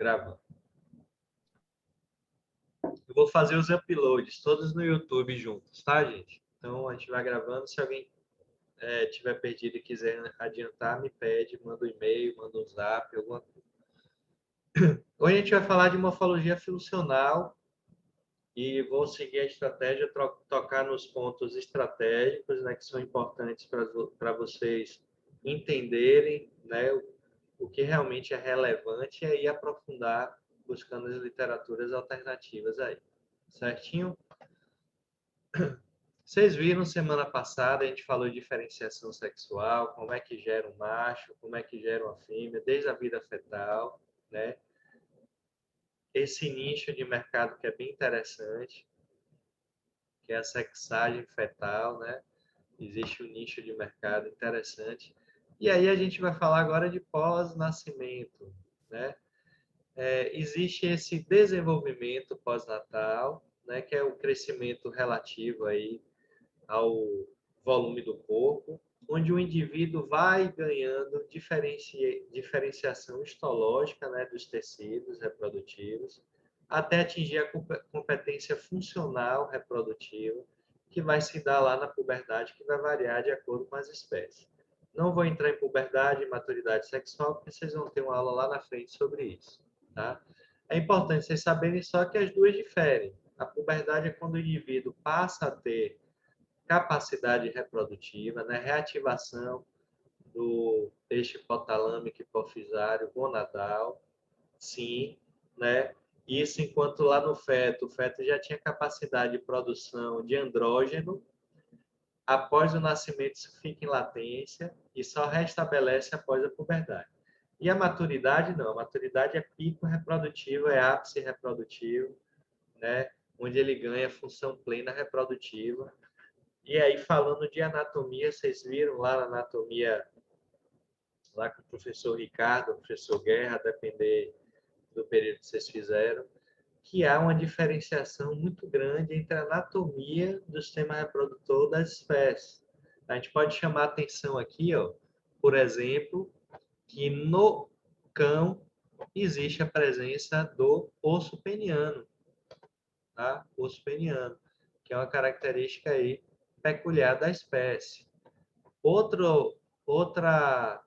Gravando. Eu vou fazer os uploads todos no YouTube juntos, tá, gente? Então, a gente vai gravando. Se alguém tiver perdido e quiser adiantar, me pede, manda um e-mail, manda um zap, alguma coisa. Hoje a gente vai falar de morfologia funcional e vou seguir a estratégia, tocar nos pontos estratégicos, né, que são importantes para vocês entenderem, né, o que realmente é relevante e aí aprofundar buscando as literaturas alternativas aí. Certinho? Vocês viram semana passada, a gente falou de diferenciação sexual, como é que gera um macho, como é que gera uma fêmea, desde a vida fetal, né? Esse nicho de mercado que é bem interessante, que é a sexagem fetal, né? Existe um nicho de mercado interessante. E aí a gente vai falar agora de pós-nascimento, né? Existe esse desenvolvimento pós-natal, né? Que é o crescimento relativo aí ao volume do corpo, onde o indivíduo vai ganhando diferenciação histológica, né, dos tecidos reprodutivos, até atingir a competência funcional reprodutiva, que vai se dar lá na puberdade, que vai variar de acordo com as espécies. Não vou entrar em puberdade e maturidade sexual, porque vocês vão ter uma aula lá na frente sobre isso. Tá? É importante vocês saberem só que as duas diferem. A puberdade é quando o indivíduo passa a ter capacidade reprodutiva, né? Reativação do eixo hipotalâmico hipofisário gonadal, sim, né? Isso enquanto lá no feto, o feto já tinha capacidade de produção de andrógeno, após o nascimento isso fica em latência e só restabelece após a puberdade. E a maturidade não, a maturidade é pico reprodutivo, é ápice reprodutivo, né? Onde ele ganha função plena reprodutiva. E aí, falando de anatomia, vocês viram lá na anatomia, lá com o professor Ricardo, o professor Guerra, a depender do período que vocês fizeram, que há uma diferenciação muito grande entre a anatomia do sistema reprodutor das espécies. A gente pode chamar a atenção aqui, ó, por exemplo, que no cão existe a presença do osso peniano, tá? Osso peniano, que é uma característica aí peculiar da espécie. Outro, outra,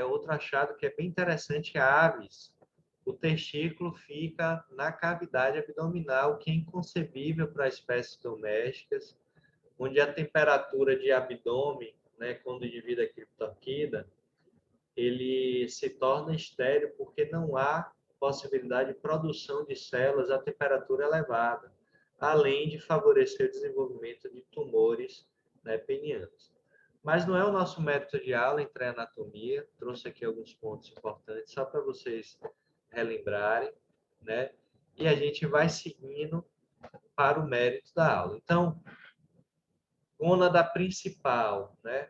outro achado que é bem interessante é aves. O testículo fica na cavidade abdominal, que é inconcebível para espécies domésticas, onde a temperatura de abdômen, né, quando o indivíduo é criptorquida, ele se torna estéril porque não há possibilidade de produção de células a temperatura elevada, além de favorecer o desenvolvimento de tumores, né, penianos. Mas não é o nosso método de aula entrar em anatomia. Trouxe aqui alguns pontos importantes só para vocês relembrarem, né? E a gente vai seguindo para o mérito da aula. Então, gônada principal, né?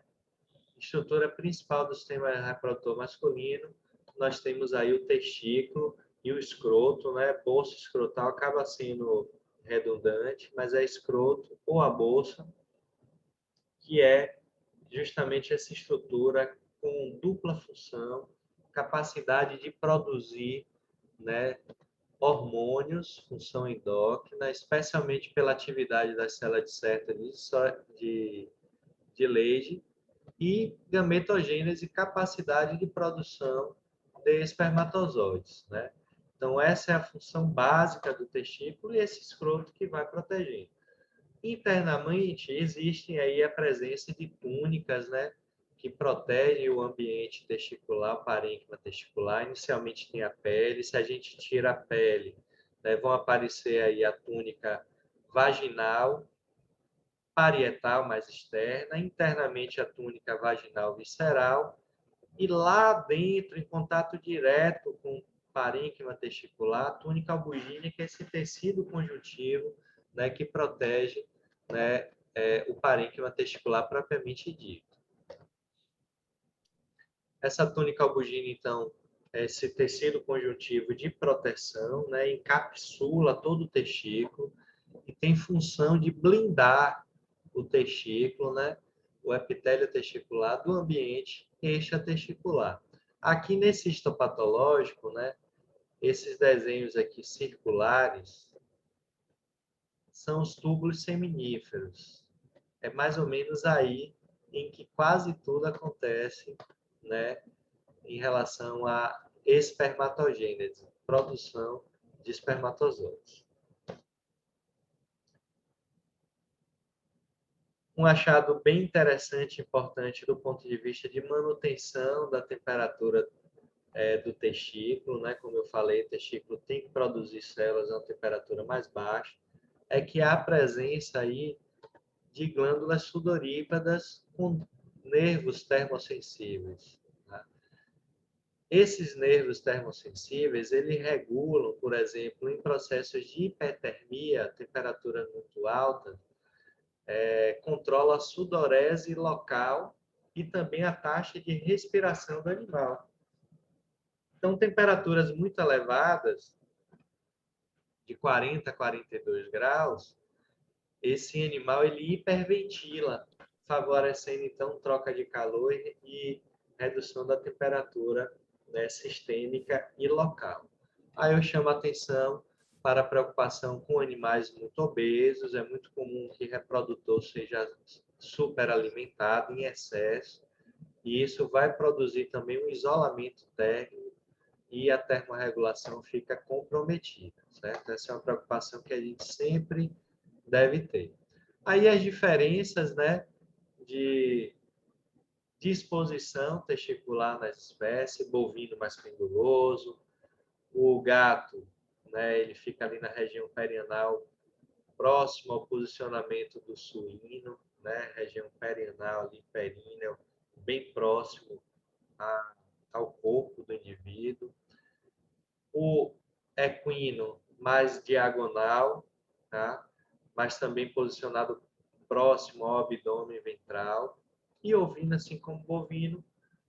Estrutura principal do sistema reprodutor masculino, nós temos aí o testículo e o escroto, né? Bolsa escrotal acaba sendo redundante, mas é escroto ou a bolsa, que é justamente essa estrutura com dupla função, capacidade de produzir, né, hormônios, função endócrina, especialmente pela atividade das células de Sertoli de Leydig, e gametogênese, capacidade de produção de espermatozoides, né? Então, essa é a função básica do testículo e esse escroto que vai protegendo. Internamente, existem aí a presença de túnicas, né, que protegem o ambiente testicular, o parênquima testicular. Inicialmente tem a pele, se a gente tira a pele, né, vão aparecer aí a túnica vaginal, parietal mais externa, internamente a túnica vaginal visceral, e lá dentro, em contato direto com o parênquima testicular, a túnica albugínea, que é esse tecido conjuntivo, né, que protege, né, o parênquima testicular propriamente dito. Essa túnica albugínea, então, é esse tecido conjuntivo de proteção, né, encapsula todo o testículo e tem função de blindar o testículo, né, o epitélio testicular do ambiente extratesticular. Aqui nesse histopatológico, né, Esses desenhos aqui circulares são os túbulos seminíferos. É mais ou menos aí em que quase tudo acontece, né, em relação à espermatogênese, produção de espermatozoides. Um achado bem interessante e importante do ponto de vista de manutenção da temperatura do testículo, né? Como eu falei, o testículo tem que produzir células a uma temperatura mais baixa, é que há a presença aí de glândulas sudorípadas com nervos termossensíveis. Tá? Esses nervos termossensíveis, eles regulam, por exemplo, em processos de hipertermia, temperatura muito alta, controla a sudorese local e também a taxa de respiração do animal. Então, temperaturas muito elevadas, de 40 a 42 graus, esse animal ele hiperventila, favorecendo então troca de calor e redução da temperatura, né, sistêmica e local. Aí eu chamo a atenção para a preocupação com animais muito obesos, é muito comum que o reprodutor seja superalimentado em excesso, e isso vai produzir também um isolamento térmico e a termorregulação fica comprometida, certo? Essa é uma preocupação que a gente sempre deve ter. Aí as diferenças, né, de disposição testicular nas espécies, bovino mais penduloso, o gato, né, ele fica ali na região perianal, próximo ao posicionamento do suíno, né, região perianal ali, períneo, bem próximo ao corpo do indivíduo. O equino mais diagonal, tá? Mas também posicionado próximo ao abdômen ventral. E ovino, assim como bovino,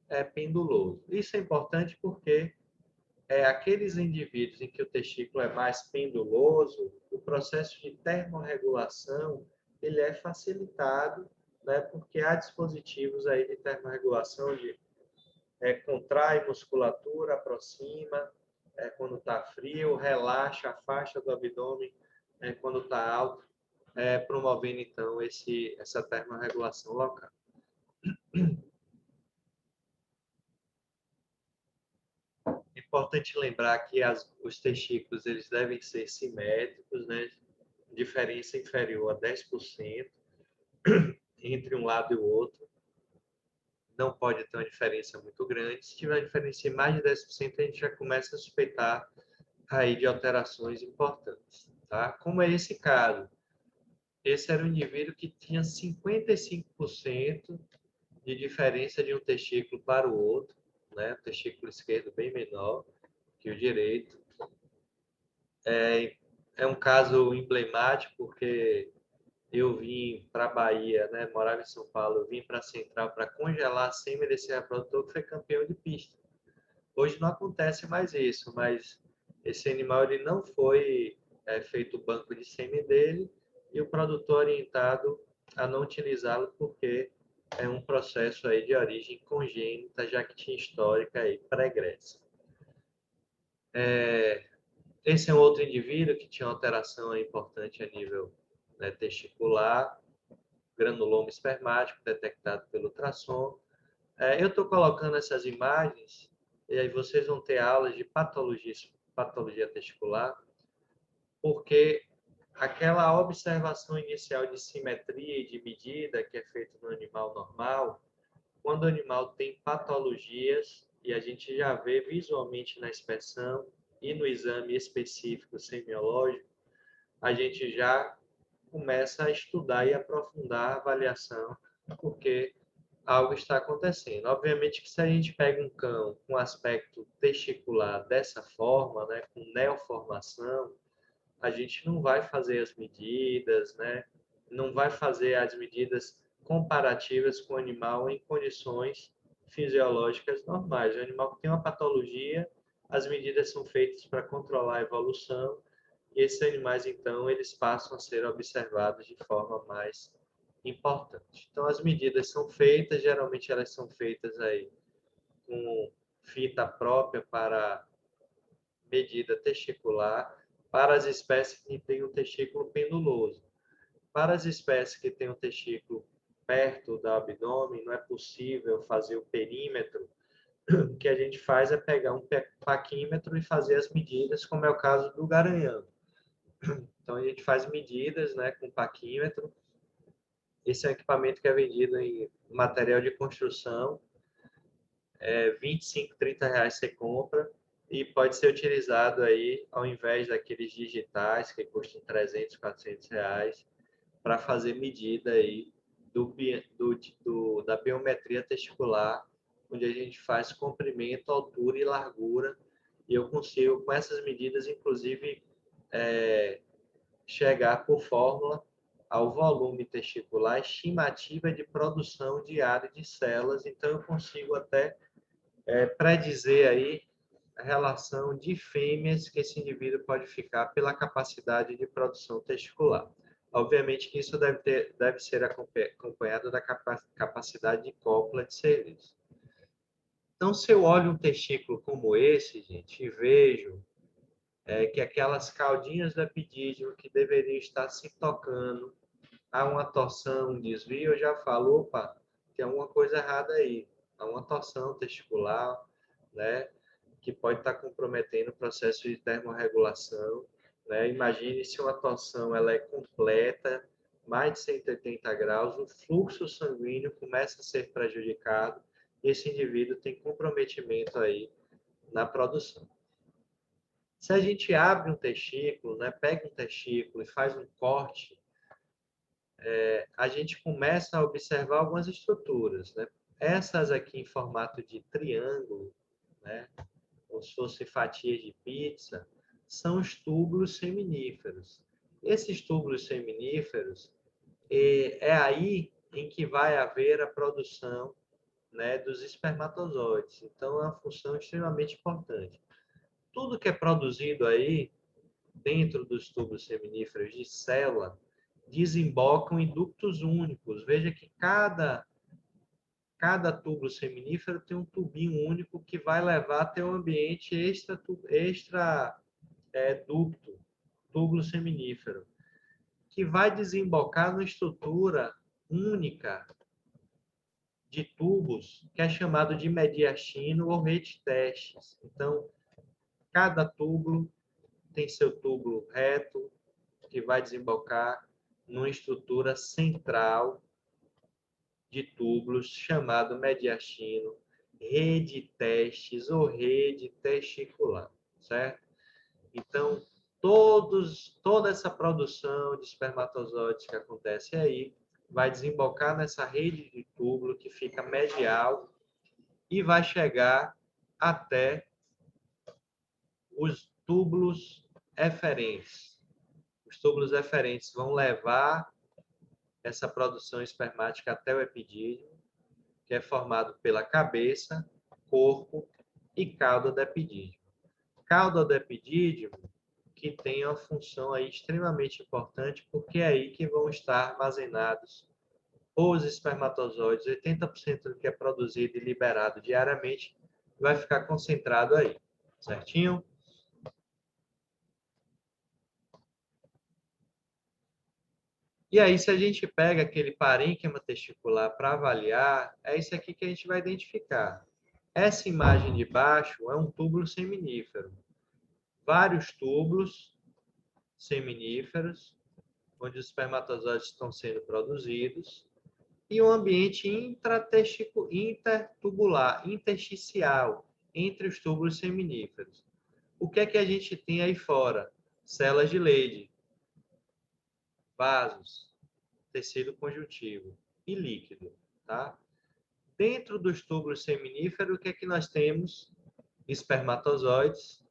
é penduloso. Isso é importante porque aqueles indivíduos em que o testículo é mais penduloso, o processo de termorregulação ele é facilitado, né? Porque há dispositivos aí de termorregulação de contrai musculatura, aproxima quando está frio, relaxa, afasta do abdômen quando está alto, promovendo então essa termorregulação local. É importante lembrar que os testículos eles devem ser simétricos, né? Diferença inferior a 10% entre um lado e o outro. Não pode ter uma diferença muito grande. Se tiver uma diferença de mais de 10%, a gente já começa a suspeitar aí de alterações importantes. Tá? Como é esse caso? Esse era um indivíduo que tinha 55% de diferença de um testículo para o outro, né? O testículo esquerdo bem menor que o direito. É um caso emblemático porque eu vim para a Bahia, né? Morava em São Paulo, eu vim para a Central para congelar sêmen desse reprodutor que foi campeão de pista. Hoje não acontece mais isso, mas esse animal ele não foi feito o banco de sêmen dele e o produtor orientado a não utilizá-lo porque é um processo aí de origem congênita, já que tinha histórica aí pregressa. Esse é um outro indivíduo que tinha uma alteração importante a nível, né, testicular, granuloma espermático detectado pelo ultrassom. Eu estou colocando essas imagens e aí vocês vão ter aulas de patologia testicular, porque aquela observação inicial de simetria e de medida que é feita no animal normal, quando o animal tem patologias, e a gente já vê visualmente na inspeção e no exame específico semiológico, a gente já começa a estudar e aprofundar a avaliação, porque algo está acontecendo. Obviamente que se a gente pega um cão com aspecto testicular dessa forma, né, com neoformação, a gente não vai fazer as medidas, né, não vai fazer as medidas comparativas com o animal em condições fisiológicas normais. O animal que tem uma patologia, as medidas são feitas para controlar a evolução e esses animais, então, eles passam a ser observados de forma mais importante. Então, as medidas são feitas, geralmente elas são feitas aí com fita própria para medida testicular para as espécies que têm um testículo penduloso. Para as espécies que têm um testículo perto do abdômen, não é possível fazer o perímetro. O que a gente faz é pegar um paquímetro e fazer as medidas, como é o caso do garanhão. Então, a gente faz medidas, né, com paquímetro. Esse é um equipamento que é vendido em material de construção. 25, 30 reais você compra e pode ser utilizado aí, ao invés daqueles digitais que custam 300, 400 reais, para fazer medida aí da biometria testicular, onde a gente faz comprimento, altura e largura. E eu consigo, com essas medidas, inclusive, chegar por fórmula ao volume testicular, estimativa de produção diária de células. Então, eu consigo até predizer aí a relação de fêmeas que esse indivíduo pode ficar pela capacidade de produção testicular. Obviamente que isso deve ser acompanhado da capacidade de cópula de serviço. Então, se eu olho um testículo como esse, gente, e vejo que aquelas caudinhas do epidídimo que deveriam estar se tocando, há uma torção, um desvio, eu já falo, opa, tem alguma coisa errada aí. Há uma torção testicular, né, que pode estar comprometendo o processo de termorregulação. Né? Imagine se uma torção ela é completa, mais de 180 graus, o fluxo sanguíneo começa a ser prejudicado e esse indivíduo tem comprometimento aí na produção. Se a gente abre um testículo, né, pega um testículo e faz um corte, a gente começa a observar algumas estruturas. Né? Essas aqui em formato de triângulo, né, como se fossem fatias de pizza, são os túbulos seminíferos. Esses túbulos seminíferos, é aí em que vai haver a produção, né, dos espermatozoides. Então, é uma função extremamente importante. Tudo que é produzido aí, dentro dos túbulos seminíferos de célula, desembocam em ductos únicos. Veja que cada túbulo seminífero tem um tubinho único que vai levar até um ambiente extra ducto, túbulo seminífero, que vai desembocar numa estrutura única de tubos, que é chamado de mediastino ou rede testes. Então, cada túbulo tem seu túbulo reto, que vai desembocar numa estrutura central de túbulos chamado mediastino, rede testes ou rede testicular, certo? Então, toda essa produção de espermatozoides que acontece aí vai desembocar nessa rede de túbulo que fica medial e vai chegar até os túbulos eferentes. Os túbulos eferentes vão levar essa produção espermática até o epidídimo, que é formado pela cabeça, corpo e cauda do epidídimo. Cauda do epidídimo que tem uma função aí extremamente importante, porque é aí que vão estar armazenados os espermatozoides. 80% do que é produzido e liberado diariamente vai ficar concentrado aí, certinho? E aí, se a gente pega aquele parênquima testicular para avaliar, é isso aqui que a gente vai identificar. Essa imagem de baixo é um túbulo seminífero. Vários túbulos seminíferos, onde os espermatozoides estão sendo produzidos, e um ambiente intertubular, intersticial, entre os túbulos seminíferos. O que é que a gente tem aí fora? Células de Leydig, vasos, tecido conjuntivo e líquido, tá? Dentro dos túbulos seminíferos, o que é que nós temos? Espermatozoides,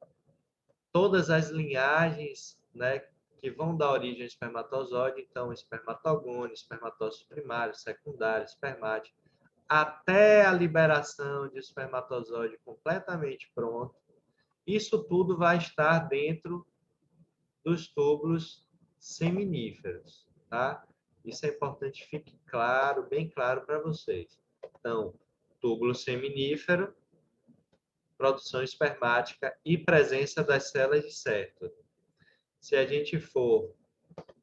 todas as linhagens, né, que vão dar origem ao espermatozoide, então espermatogônio, espermatócito primário, secundário, espermático, até a liberação de espermatozoide completamente pronto. Isso tudo vai estar dentro dos túbulos seminíferos, tá? Isso é importante que fique claro, bem claro para vocês. Então, túbulo seminífero, produção espermática e presença das células de Sertoli. Se a gente for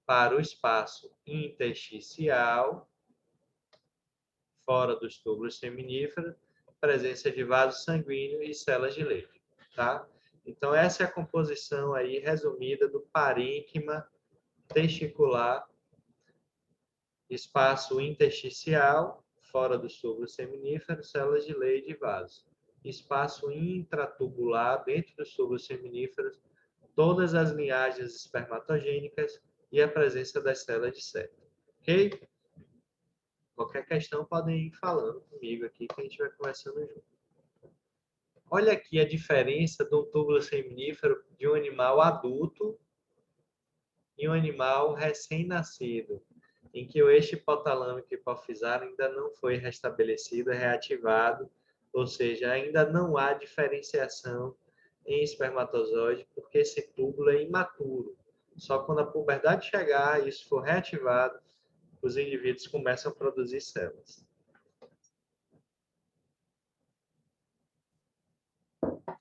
para o espaço intersticial, fora dos túbulos seminíferos, presença de vaso sanguíneo e células de leite, tá? Então, essa é a composição aí resumida do parênquima testicular, espaço intersticial, fora dos túbulos seminíferos, células de Leydig e vasos. Espaço intratubular, dentro dos túbulos seminíferos, todas as linhagens espermatogênicas e a presença das células de septo. Ok? Qualquer questão podem ir falando comigo aqui que a gente vai conversando junto. Olha aqui a diferença do túbulo seminífero de um animal adulto e um animal recém-nascido, em que o eixo hipotalâmico hipofisário ainda não foi restabelecido, reativado, ou seja, ainda não há diferenciação em espermatozoide, porque esse túbulo é imaturo. Só quando a puberdade chegar e isso for reativado, os indivíduos começam a produzir células.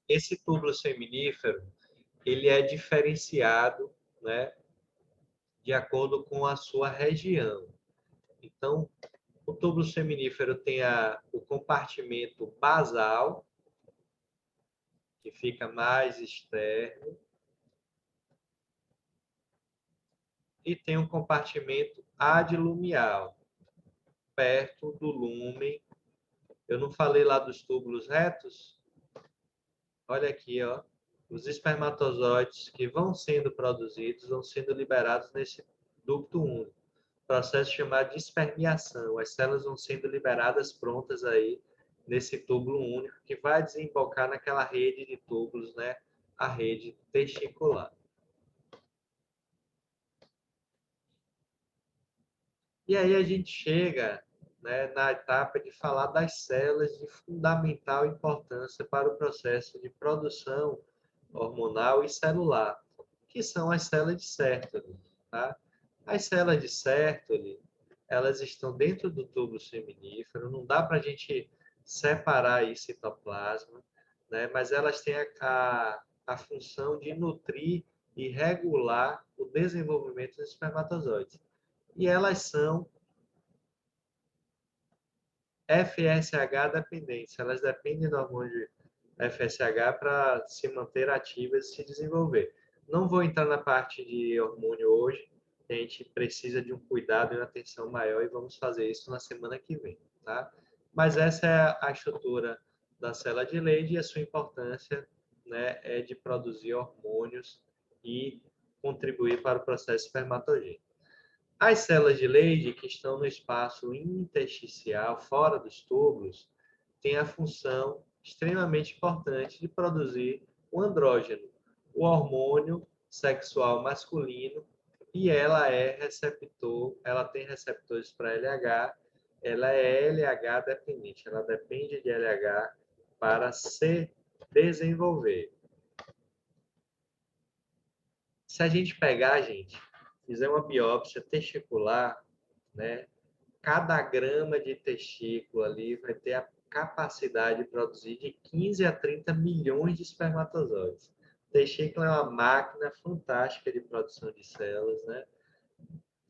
Esse túbulo seminífero, ele é diferenciado, né, de acordo com a sua região. Então, o túbulo seminífero tem o compartimento basal, que fica mais externo, e tem um compartimento adilumial, perto do lúmen. Eu não falei lá dos túbulos retos? Olha aqui, ó. Os espermatozoides que vão sendo produzidos vão sendo liberados nesse ducto único. Processo chamado de espermiação. As células vão sendo liberadas prontas aí nesse túbulo único que vai desembocar naquela rede de túbulos, né? A rede testicular. E aí a gente chega, né, na etapa de falar das células de fundamental importância para o processo de produção hormonal e celular, que são as células de Sertoli, tá? As células de Sertoli, elas estão dentro do túbulo seminífero, não dá para a gente separar aí citoplasma, né? Mas elas têm a função de nutrir e regular o desenvolvimento dos espermatozoides. E elas são FSH dependentes, elas dependem do hormônio FSH para se manter ativas e se desenvolver. Não vou entrar na parte de hormônio hoje, a gente precisa de um cuidado e uma atenção maior e vamos fazer isso na semana que vem, tá? Mas essa é a estrutura da célula de Leydig e a sua importância, né, é de produzir hormônios e contribuir para o processo espermatogênico. As células de Leydig, que estão no espaço intersticial, fora dos túbulos, têm a função extremamente importante de produzir o andrógeno, o hormônio sexual masculino, e ela é receptor, ela tem receptores para LH, ela é LH dependente, ela depende de LH para se desenvolver. Se a gente pegar, gente, fizer uma biópsia testicular, né, cada grama de testículo ali vai ter a capacidade de produzir de 15 a 30 milhões de espermatozoides. O testículo é uma máquina fantástica de produção de células, né?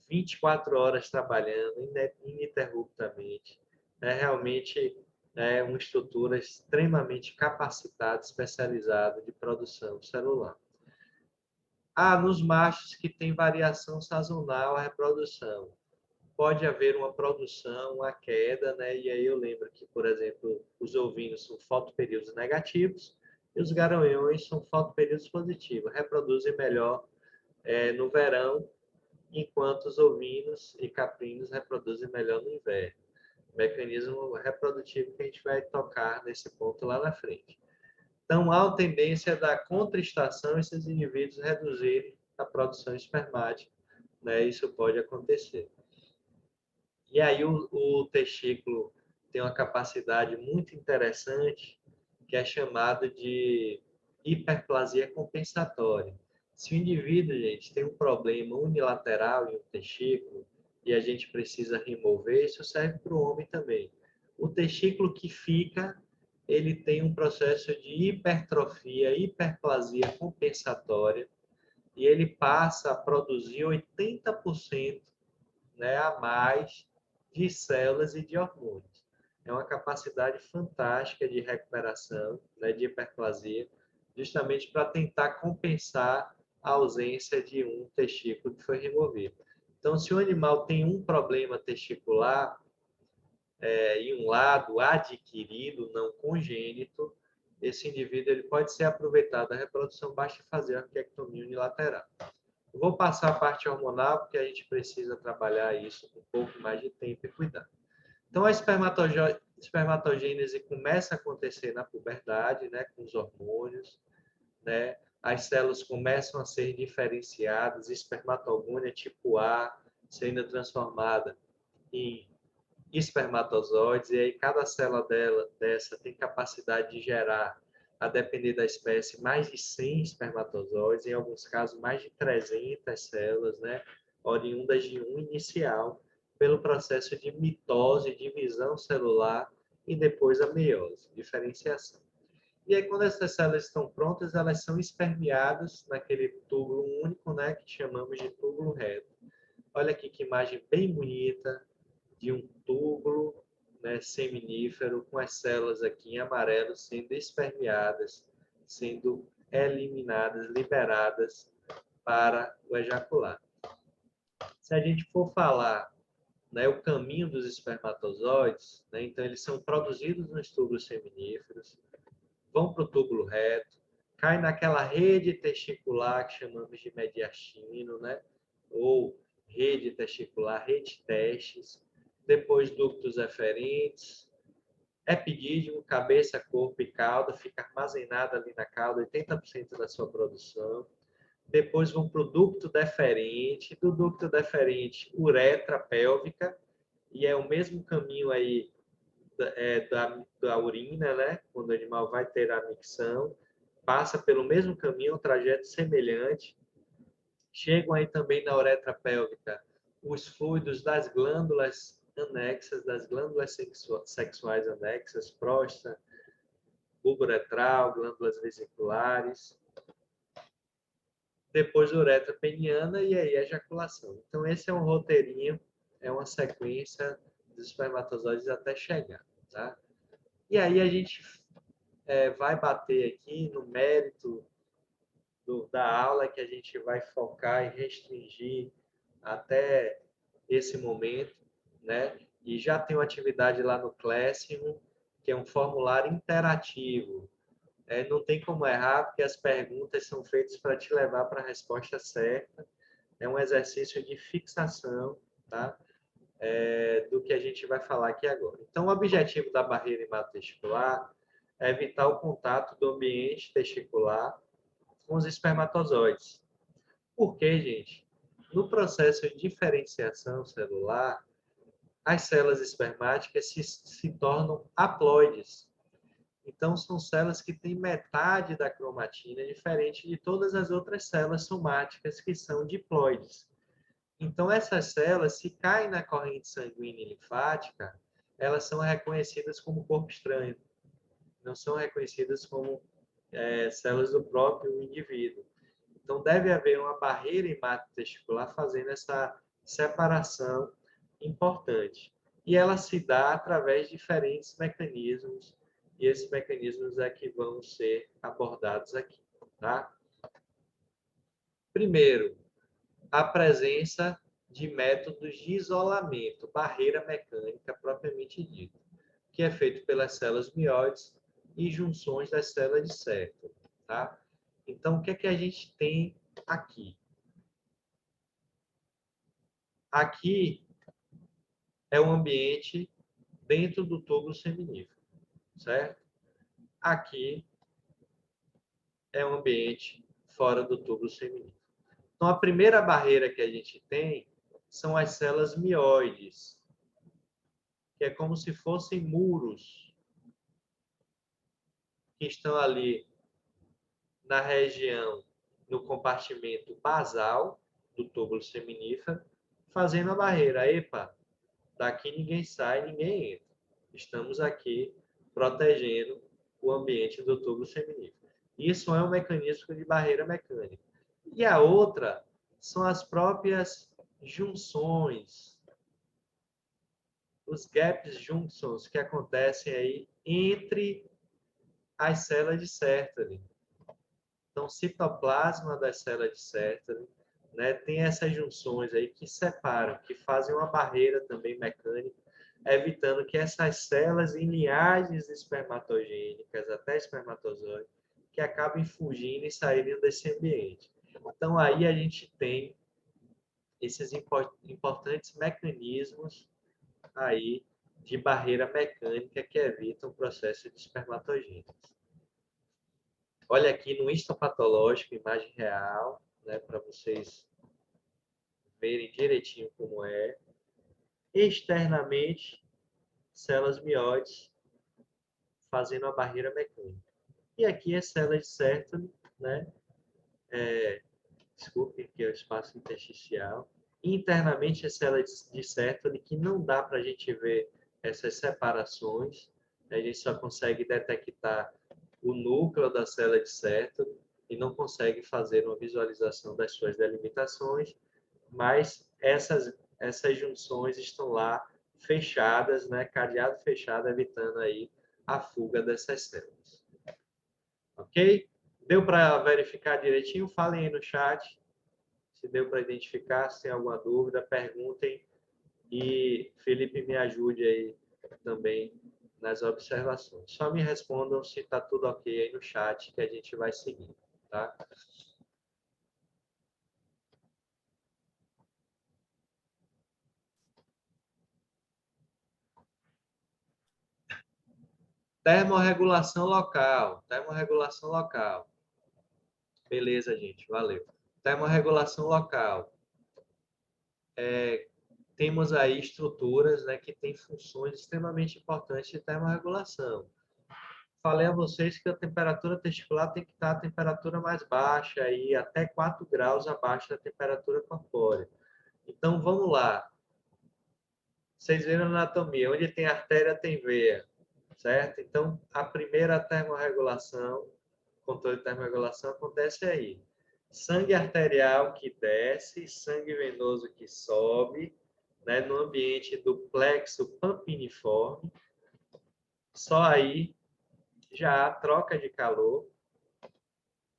24 horas trabalhando ininterruptamente. É realmente uma estrutura extremamente capacitada, especializada de produção celular. Nos machos que tem variação sazonal a reprodução. Pode haver uma produção, uma queda, né? E aí eu lembro que, por exemplo, os ovinos são fotoperíodos negativos e os garanhões são fotoperíodos positivos. Reproduzem melhor no verão, enquanto os ovinos e caprinos reproduzem melhor no inverno. Mecanismo reprodutivo que a gente vai tocar nesse ponto lá na frente. Então, há uma tendência da contraestação esses indivíduos reduzirem a produção espermática, né? Isso pode acontecer. E aí o testículo tem uma capacidade muito interessante, que é chamada de hiperplasia compensatória. Se o indivíduo, gente, tem um problema unilateral em um testículo e a gente precisa remover, isso serve para o homem também. O testículo que fica ele tem um processo de hipertrofia, hiperplasia compensatória, e ele passa a produzir 80%, né, a mais de células e de hormônios. É uma capacidade fantástica de recuperação, né, de hiperplasia, justamente para tentar compensar a ausência de um testículo que foi removido. Então, se o animal tem um problema testicular, em um lado adquirido, não congênito, esse indivíduo ele pode ser aproveitado da reprodução, basta fazer a arquectomia unilateral. Eu vou passar a parte hormonal, porque a gente precisa trabalhar isso com um pouco mais de tempo e cuidado. Então, a espermatogênese começa a acontecer na puberdade, né, com os hormônios, né? As células começam a ser diferenciadas, espermatogônia tipo A sendo transformada em espermatozoides, e aí cada célula dessa tem capacidade de gerar, a depender da espécie, mais de 100 espermatozoides, em alguns casos mais de 300 células, né, oriundas de um inicial, pelo processo de mitose, divisão celular e depois a meiose, diferenciação. E aí, quando essas células estão prontas, elas são espermeadas naquele túbulo único, né, que chamamos de túbulo reto. Olha aqui que imagem bem bonita de um túbulo, né, seminífero com as células aqui em amarelo sendo espermeadas, sendo eliminadas, liberadas para o ejacular. Se a gente for falar, né, o caminho dos espermatozoides, né, então eles são produzidos nos túbulos seminíferos, vão para o túbulo reto, cai naquela rede testicular que chamamos de mediastino, né, ou rede testicular, rede testes, depois ductos eferentes, epidídimo, cabeça, corpo e cauda, fica armazenada ali na cauda 80% da sua produção. Depois vão para o ducto deferente, do ducto deferente, uretra pélvica, e é o mesmo caminho aí da urina, né? Quando o animal vai ter a micção, passa pelo mesmo caminho, um trajeto semelhante. Chegam aí também na uretra pélvica os fluidos das glândulas anexas, das glândulas sexuais anexas, próstata, bulbo uretral, glândulas vesiculares. Depois uretra peniana e aí a ejaculação. Então esse é um roteirinho, é uma sequência dos espermatozoides até chegar, tá? E aí a gente vai bater aqui no mérito da aula, que a gente vai focar e restringir até esse momento, né? E já tem uma atividade lá no Classroom, que é um formulário interativo. Não tem como errar, porque as perguntas são feitas para te levar para a resposta certa. É um exercício de fixação, tá? Do que a gente vai falar aqui agora. Então, o objetivo da barreira hematotesticular é evitar o contato do ambiente testicular com os espermatozoides. Por quê, gente? No processo de diferenciação celular, as células espermáticas se tornam haploides. Então, são células que têm metade da cromatina, diferente de todas as outras células somáticas que são diploides. Então, essas células, se caem na corrente sanguínea e linfática, elas são reconhecidas como corpo estranho. Não são reconhecidas como células do próprio indivíduo. Então, deve haver uma barreira hematotesticular fazendo essa separação importante. E ela se dá através de diferentes mecanismos, e esses mecanismos é que vão ser abordados aqui, tá? Primeiro, a presença de métodos de isolamento, barreira mecânica propriamente dita, que é feito pelas células mioides e junções das células de Sertoli, tá? Então, o que é que a gente tem aqui? Aqui é o ambiente dentro do túbulo seminífero, certo? Aqui é o ambiente fora do túbulo seminífero. Então, a primeira barreira que a gente tem são as células mioides, que é como se fossem muros que estão ali na região, no compartimento basal do túbulo seminífero, fazendo a barreira. Epa, daqui ninguém sai, ninguém entra. Estamos aqui protegendo o ambiente do tubo seminífero. Isso é um mecanismo de barreira mecânica. E a outra são as próprias junções, os gaps junctions que acontecem aí entre as células de Sertoli. Então, o citoplasma das células de Sertoli, né, tem essas junções aí que separam, que fazem uma barreira também mecânica, evitando que essas células em linhagens espermatogênicas até espermatozoide, que acabem fugindo e saindo desse ambiente. Então, aí a gente tem esses importantes mecanismos aí de barreira mecânica que evitam o processo de espermatogênese. Olha aqui no histopatológico, imagem real, né, para vocês verem direitinho como é. Externamente, células mióides fazendo a barreira mecânica. E aqui é célula de Sertoli, né? Desculpe, que é o espaço intersticial. Internamente é célula de Sertoli, que não dá para a gente ver essas separações. A gente só consegue detectar o núcleo da célula de Sertoli e não consegue fazer uma visualização das suas delimitações, mas essas junções estão lá fechadas, né? Cadeado fechado, evitando aí a fuga dessas células. Ok? Deu para verificar direitinho? Falem aí no chat se deu para identificar, se tem alguma dúvida, perguntem e Felipe me ajude aí também nas observações. Só me respondam se está tudo ok aí no chat que a gente vai seguir, tá? Termorregulação local, termorregulação local. Beleza, gente, valeu. Termorregulação local. Temos aí estruturas, né, que têm funções extremamente importantes de termorregulação. Falei a vocês que a temperatura testicular tem que estar a temperatura mais baixa, aí até 4 graus abaixo da temperatura corpórea. Então, vamos lá. Vocês viram na anatomia, onde tem artéria tem veia, certo? Então, a primeira termorregulação, controle de termorregulação, acontece aí. Sangue arterial que desce, sangue venoso que sobe, né, no ambiente do plexo pampiniforme. Só aí já há troca de calor,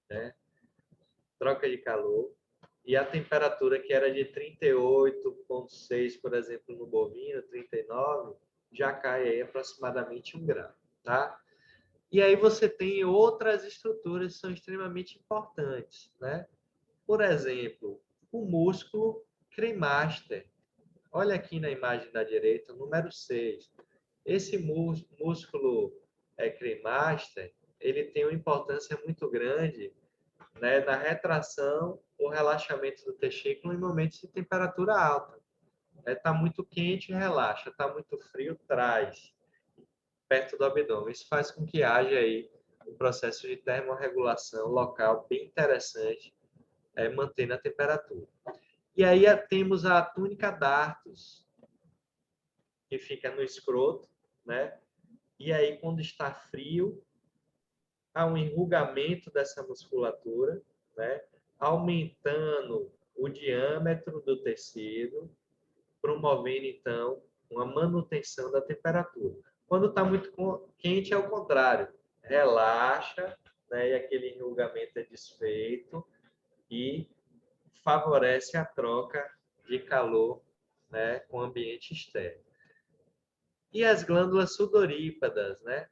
né? Troca de calor. E a temperatura que era de 38,6, por exemplo, no bovino, 39, já cai aí aproximadamente 1 grau, tá? E aí você tem outras estruturas que são extremamente importantes, né? Por exemplo, o músculo cremaster. Olha aqui na imagem da direita, número 6. Esse músculo cremaster, ele tem uma importância muito grande, né, na retração ou relaxamento do testículo em momentos de temperatura alta. Está muito quente, relaxa. Está muito frio, traz perto do abdômen. Isso faz com que haja aí um processo de termorregulação local bem interessante, mantendo a temperatura. E aí temos a túnica dartos, que fica no escroto, né? E aí, quando está frio, há um enrugamento dessa musculatura, né? Aumentando o diâmetro do tecido, promovendo, então, uma manutenção da temperatura. Quando está muito quente, é o contrário. Relaxa, né? E aquele enrugamento é desfeito e favorece a troca de calor, né, com o ambiente externo. E as glândulas sudorípadas, né?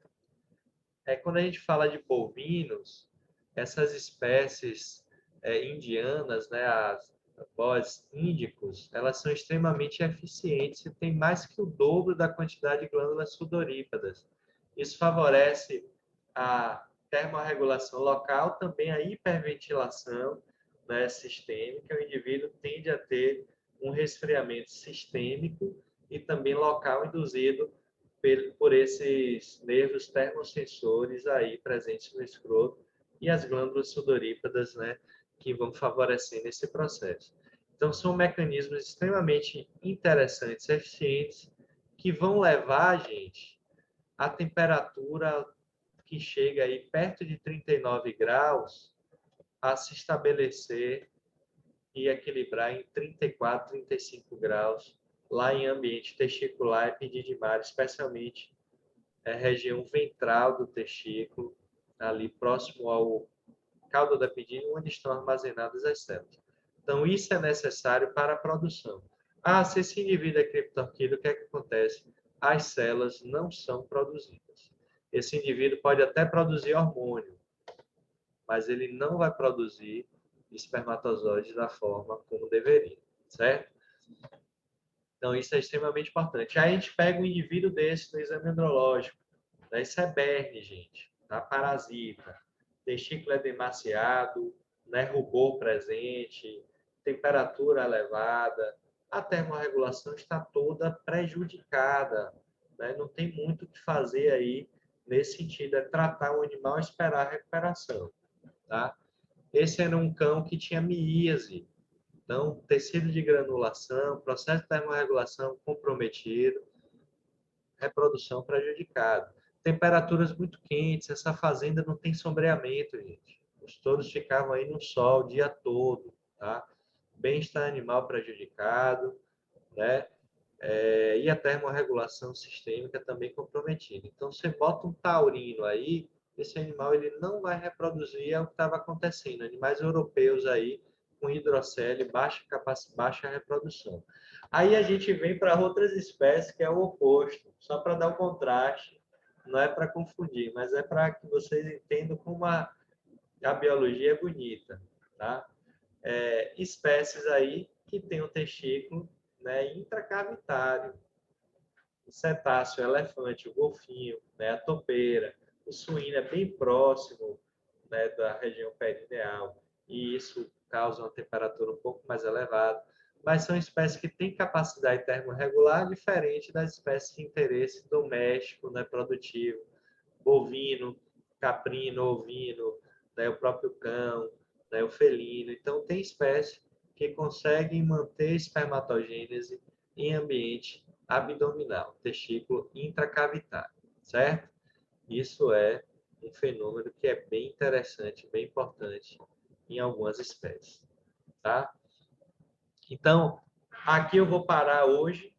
Quando a gente fala de bovinos, essas espécies indianas, né, as bodes índicos, elas são extremamente eficientes e têm mais que o dobro da quantidade de glândulas sudorípadas. Isso favorece a termorregulação local, também a hiperventilação, né, sistêmica. O indivíduo tende a ter um resfriamento sistêmico e também local induzido por esses nervos termosensores aí presentes no escroto e as glândulas sudorípadas, né, que vão favorecendo esse processo. Então, são mecanismos extremamente interessantes, eficientes, que vão levar a gente a temperatura que chega aí perto de 39 graus a se estabelecer e equilibrar em 34, 35 graus lá em ambiente testicular epididimário, especialmente região ventral do testículo, ali próximo ao cauda da epidídima, onde estão armazenadas as células. Então, isso é necessário para a produção. Ah, se esse indivíduo é criptorquídeo, o que é que acontece? As células não são produzidas. Esse indivíduo pode até produzir hormônio, mas ele não vai produzir espermatozoides da forma como deveria, certo? Então, isso é extremamente importante. Aí a gente pega um indivíduo desse no exame andrológico. Isso é berne, gente, tá? Parasita, testículo edemaciado, né? Rubor presente, temperatura elevada, a termorregulação está toda prejudicada, né? Não tem muito o que fazer aí nesse sentido, é tratar o animal e esperar a recuperação, tá? Esse era um cão que tinha miíase, então tecido de granulação, processo de termorregulação comprometido, reprodução prejudicada. Temperaturas muito quentes, essa fazenda não tem sombreamento, gente. Os touros ficavam aí no sol o dia todo, tá? Bem-estar animal prejudicado, né? E a termorregulação sistêmica também comprometida. Então, você bota um taurino aí, esse animal ele não vai reproduzir, é o que estava acontecendo. Animais europeus aí com hidrocele, baixa reprodução. Aí a gente vem para outras espécies que é o oposto, só para dar o contraste, não é para confundir, mas é para que vocês entendam como a biologia é bonita, tá? Espécies aí que têm o testículo, né, intracavitário, o cetáceo, o elefante, o golfinho, né, a topeira, o suíno é bem próximo, né, da região perineal, e isso causa uma temperatura um pouco mais elevada, mas são espécies que têm capacidade termorregular diferente das espécies de interesse doméstico, né, produtivo, bovino, caprino, ovino, né, o próprio cão, né, o felino. Então, tem espécies que conseguem manter espermatogênese em ambiente abdominal, testículo intracavitário, certo? Isso é um fenômeno que é bem interessante, bem importante em algumas espécies, tá? Então, aqui eu vou parar hoje,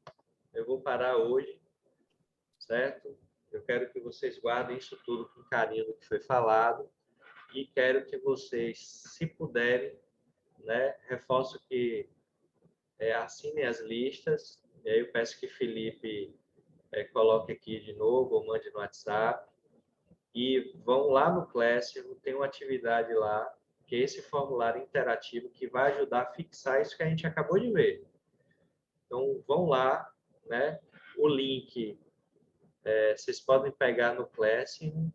certo? Eu quero que vocês guardem isso tudo com carinho do que foi falado e quero que vocês, se puderem, né, reforço que assinem as listas, e aí eu peço que Felipe coloque aqui de novo ou mande no WhatsApp, e vão lá no Classroom, tem uma atividade lá, que é esse formulário interativo que vai ajudar a fixar isso que a gente acabou de ver. Então, vão lá, né? O link vocês podem pegar no Classroom,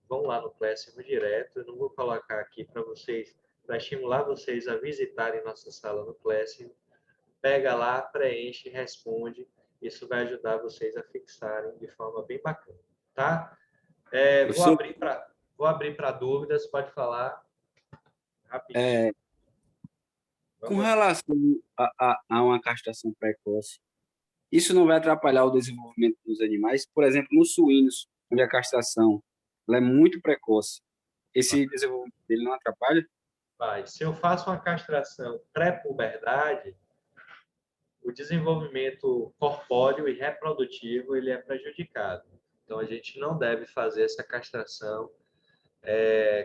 vão lá no Classroom direto, eu não vou colocar aqui para vocês, para estimular vocês a visitarem nossa sala no Classroom. Pega lá, preenche, responde, isso vai ajudar vocês a fixarem de forma bem bacana, tá? Professor, Vou abrir para dúvidas, pode falar rapidinho. é, com Vamos lá. relação a uma castração precoce, isso não vai atrapalhar o desenvolvimento dos animais? Por exemplo, nos suínos, onde a castração ela é muito precoce, esse desenvolvimento dele não atrapalha? Vai. Se eu faço uma castração pré-puberdade, o desenvolvimento corpóreo e reprodutivo ele é prejudicado. Então, a gente não deve fazer essa castração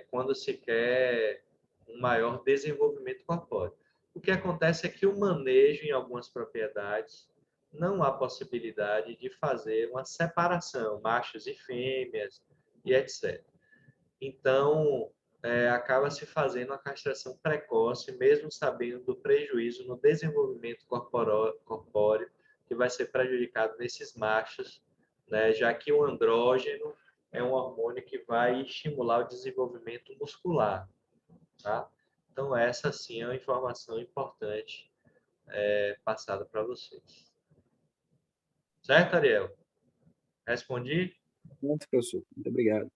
quando se quer um maior desenvolvimento corpóreo. O que acontece é que o manejo em algumas propriedades não há possibilidade de fazer uma separação, machos e fêmeas e etc. Então, acaba se fazendo a castração precoce, mesmo sabendo do prejuízo no desenvolvimento corpóreo que vai ser prejudicado nesses machos, né? Já que o andrógeno é um hormônio que vai estimular o desenvolvimento muscular, tá? Então, essa sim é uma informação importante passada para vocês. Certo, Ariel? Respondi? Muito, professor. Muito obrigado.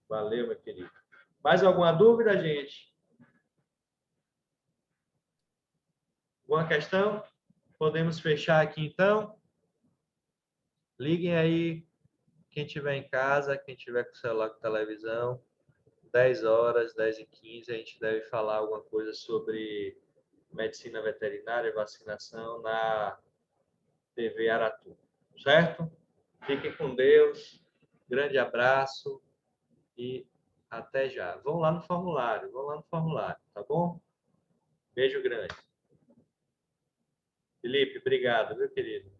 Valeu, meu querido. Mais alguma dúvida, gente? Alguma questão? Podemos fechar aqui, então? Liguem aí quem tiver em casa, quem tiver com celular, com televisão, 10 horas, 10h15, a gente deve falar alguma coisa sobre medicina veterinária, vacinação na TV Aratu. Certo? Fiquem com Deus. Grande abraço e até já. Vão lá no formulário, tá bom? Beijo grande. Felipe, obrigado, viu, querido?